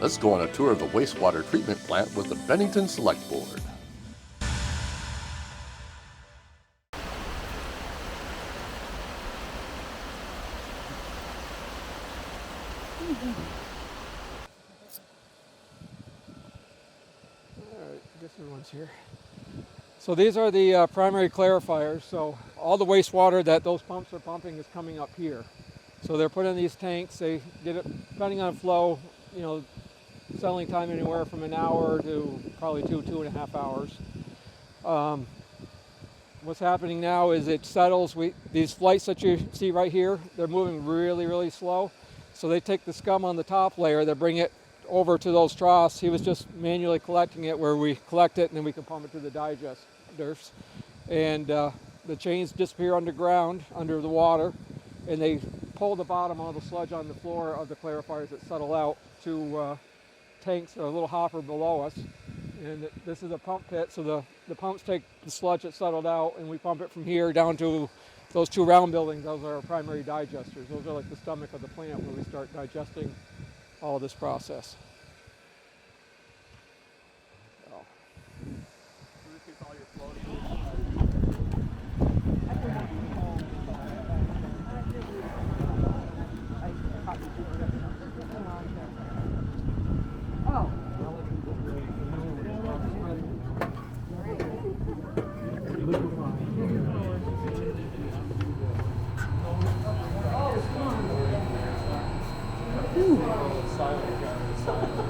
Let's go on a tour of the wastewater treatment plant with the Bennington Select Board. Alright, I guess everyone's here. So these are the primary clarifiers. So all the wastewater that those pumps are pumping is coming up here. So they're put in these tanks. They get it, depending on flow, settling time anywhere from an hour to probably 2.5 hours. What's happening now is it settles. These flights that you see right here, they're moving really, really slow. So they take the scum on the top layer, they bring it over to those troughs. He was just manually collecting it, where we collect it and then we can pump it to the digesters. And the chains disappear underground, under the water, and they pull the bottom of the sludge on the floor of the clarifiers that settle out to tanks, or a little hopper below us. And this is a pump pit, so the pumps take the sludge that settled out, and we pump it from here down to those two round buildings. Those are our primary digesters. Those are like the stomach of the plant where we start digesting all of this process.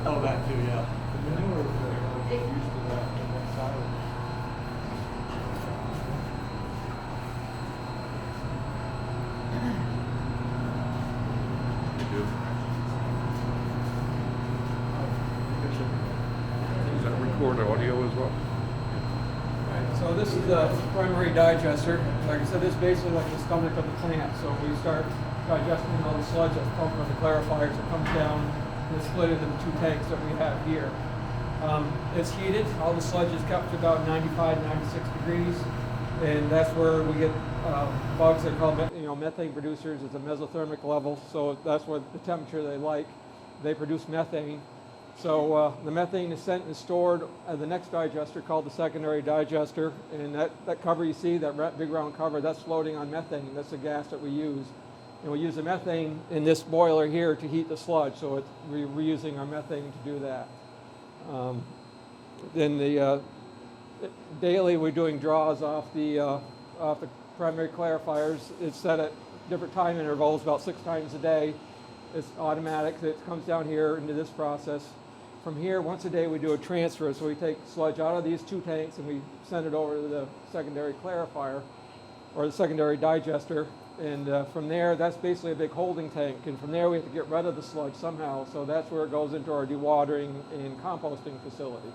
Oh, that too, yeah. Does that record audio as well? So this is the primary digester. Like I said, this is basically like the stomach of the plant. So we start digesting all the sludge that's pumped from the clarifiers. It comes down and it's split into the two tanks that we have here. It's heated. All the sludge is kept to about 95, 96 degrees. And that's where we get bugs that are called methane producers. It's a mesothermic level. So that's what the temperature they like. They produce methane. So the methane is sent and stored at the next digester, called the secondary digester. And that cover you see, that big round cover, that's floating on methane. That's the gas that we use. And we use the methane in this boiler here to heat the sludge. So we're using our methane to do that. Then daily we're doing draws off the primary clarifiers. It's set at different time intervals, about 6 times a day. It's automatic. It comes down here into this process. From here, once a day, we do a transfer. So we take sludge out of these two tanks and we send it over to the secondary clarifier, or the secondary digester. And from there, that's basically a big holding tank. And from there, we have to get rid of the sludge somehow. So that's where it goes into our dewatering and composting facility.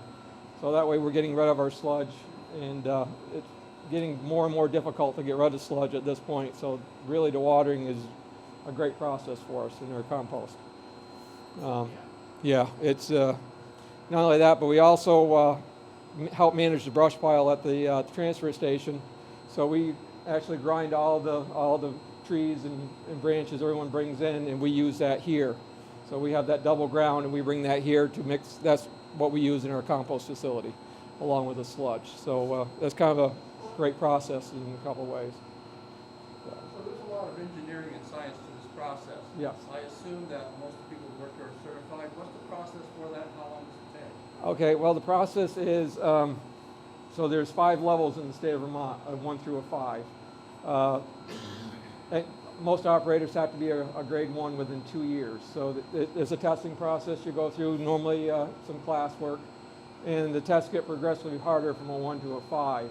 So that way, we're getting rid of our sludge. And it's getting more and more difficult to get rid of sludge at this point. So really, dewatering is a great process for us in our compost. Yeah, it's not only that, but we also help manage the brush pile at the transfer station. So we actually grind all the trees and branches everyone brings in, and we use that here. So we have that double ground, and we bring that here to mix. That's what we use in our compost facility, along with the sludge. So that's kind of a great process in a couple of ways. So there's a lot of engineering and science to this process. Yes. I assume that most people who work here are certified. What's the process for that? How long does it take? Okay, well, the process is, so there's 5 levels in the state of Vermont, 1 through a 5. And most operators have to be a grade 1 within 2 years. So there's a testing process you go through, normally some class work, and the tests get progressively harder from a 1 to a 5.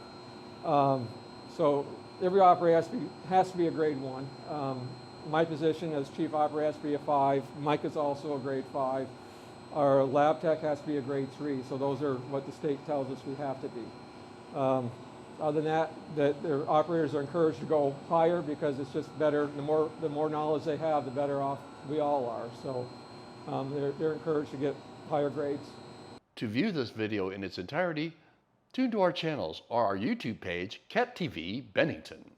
So every operator has to be a grade 1. My position as chief operator has to be a 5. Mike is also a grade 5. Our lab tech has to be a grade 3. So those are what the state tells us we have to be. Other than that, the operators are encouraged to go higher because it's just better. The more knowledge they have, the better off we all are. So they're encouraged to get higher grades. To view this video in its entirety, tune to our channels or our YouTube page, Cat TV Bennington.